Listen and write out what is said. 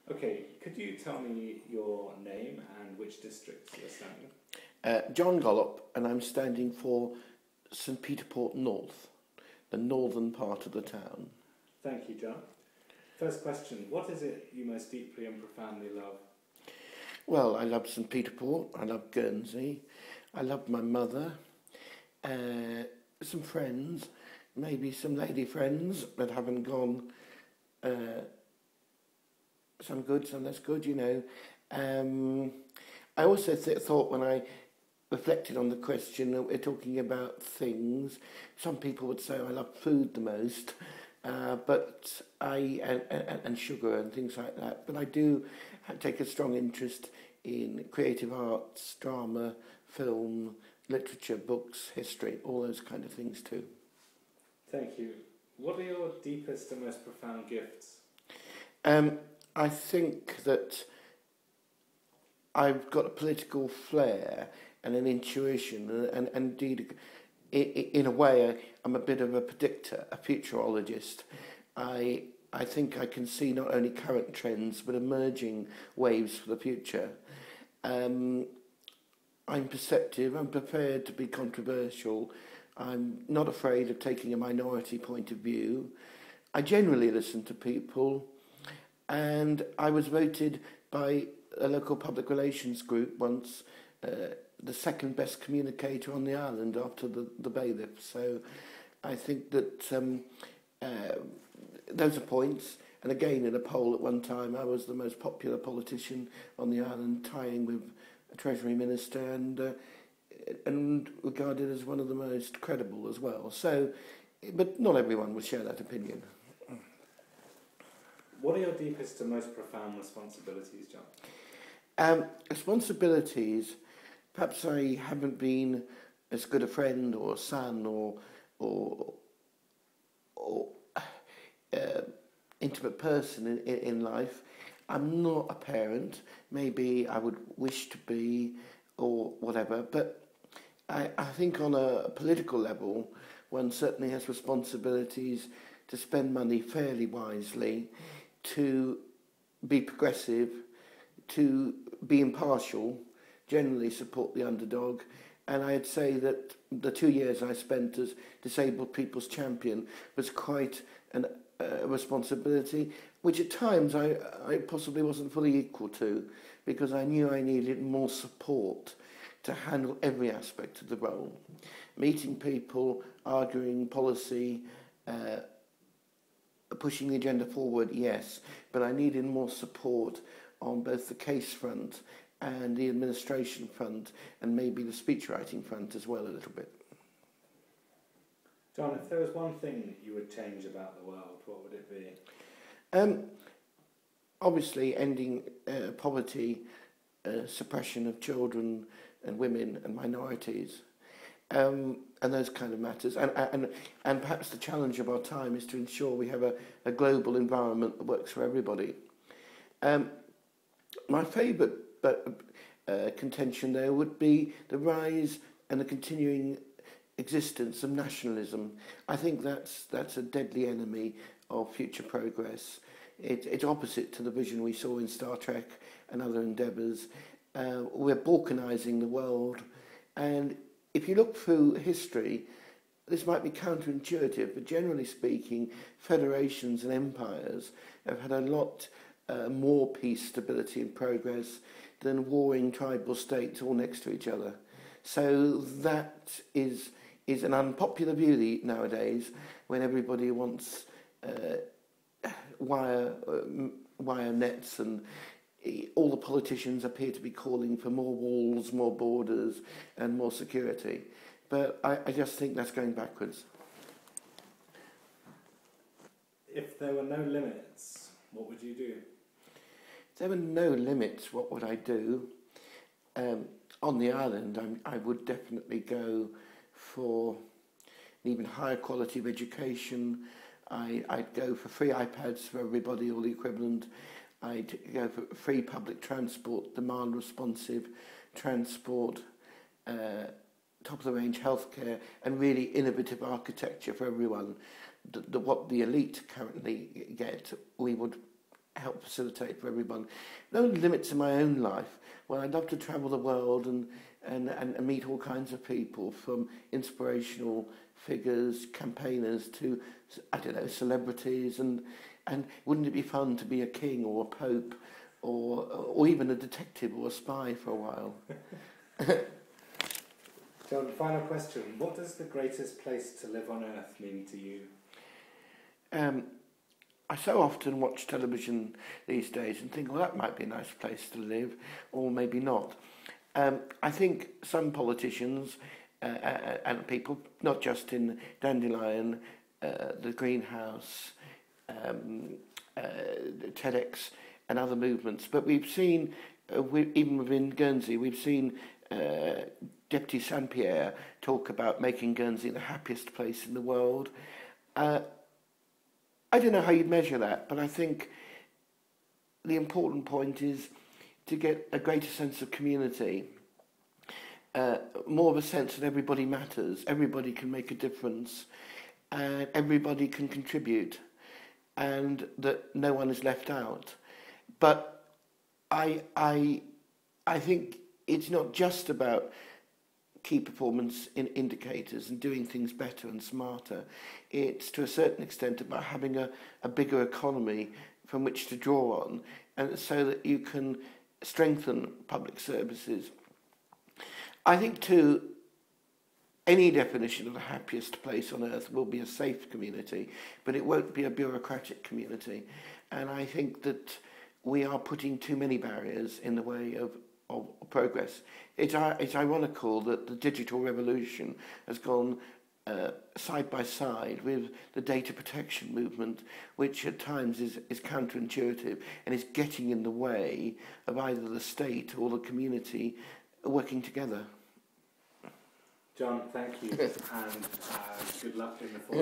Okay, could you tell me your name and which district you're standing? John Gollop, and I'm standing for St Peter Port North, the northern part of the town. Thank you, John. First question, what is it you most deeply and profoundly love? Well, I love St Peter Port, I love Guernsey, I love my mother, some friends, maybe some lady friends that haven't gone, some good, some less good, you know. I also thought when I reflected on the question that we're talking about things, some people would say I love food the most, but and sugar and things like that. But I do take a strong interest in creative arts, drama, film, literature, books, history, all those kind of things too. Thank you. What are your deepest and most profound gifts? I think that I've got a political flair and an intuition, and indeed, in a way, I'm a bit of a predictor, a futurologist. I think I can see not only current trends, but emerging waves for the future. I'm perceptive, I'm prepared to be controversial, I'm not afraid of taking a minority point of view. I generally listen to people, and I was voted by a local public relations group once the second best communicator on the island after the bailiff. So I think that those are points. And again, in a poll at one time, I was the most popular politician on the island, tying with a Treasury Minister, and regarded as one of the most credible as well. So, but not everyone will share that opinion. What are your deepest and most profound responsibilities, John? Responsibilities, perhaps I haven't been as good a friend or a son or intimate person in life. I'm not a parent. Maybe I would wish to be or whatever, but I think on a political level, one certainly has responsibilities to spend money fairly wisely, to be progressive, to be impartial, generally support the underdog. And I'd say that the 2 years I spent as disabled people's champion was quite a responsibility, which at times I possibly wasn't fully equal to, because I knew I needed more support to handle every aspect of the role. Meeting people, arguing policy, pushing the agenda forward, yes, but I needed more support on both the case front and the administration front, and maybe the speechwriting front as well a little bit. John, if there was one thing you would change about the world, what would it be? Obviously ending poverty, suppression of children and women and minorities, and those kind of matters. And perhaps the challenge of our time is to ensure we have a global environment that works for everybody. My favourite contention there would be the rise and the continuing existence of nationalism. I think that's a deadly enemy of future progress. It's opposite to the vision we saw in Star Trek and other endeavours. We're balkanising the world, and if you look through history, this might be counterintuitive, but generally speaking, federations and empires have had a lot more peace, stability and progress than warring tribal states all next to each other. So that is an unpopular view nowadays, when everybody wants wire nets, and all the politicians appear to be calling for more walls, more borders and more security. But I just think that's going backwards. If there were no limits, what would you do? If there were no limits, what would I do? On the island, I would definitely go for an even higher quality of education. I'd go for free iPads for everybody, or the equivalent. I'd go for free public transport, demand responsive transport, top-of-the-range healthcare, and really innovative architecture for everyone. What the elite currently get, we would help facilitate for everyone. No limits in my own life. Well, I'd love to travel the world and meet all kinds of people, from inspirational figures, campaigners to, I don't know, celebrities, and wouldn't it be fun to be a king or a pope or even a detective or a spy for a while? John, final question. What does the greatest place to live on earth mean to you? I so often watch television these days and think, well, that might be a nice place to live, or maybe not. I think some politicians and people, not just in Dandelion, the Greenhouse, TEDx and other movements, but we've seen, even within Guernsey, we've seen Deputy Saint-Pierre talk about making Guernsey the happiest place in the world. I don't know how you'd measure that, but I think the important point is to get a greater sense of community, more of a sense that everybody matters, everybody can make a difference, and everybody can contribute, and that no one is left out. But I think it's not just about key performance indicators and doing things better and smarter. It's to a certain extent about having a bigger economy from which to draw on, and so that you can strengthen public services. I think too, any definition of the happiest place on earth will be a safe community, but it won't be a bureaucratic community. And I think that we are putting too many barriers in the way of progress. It's ironical that the digital revolution has gone side by side with the data protection movement, which at times is counterintuitive and is getting in the way of either the state or the community working together. John, thank you, and good luck in the fall.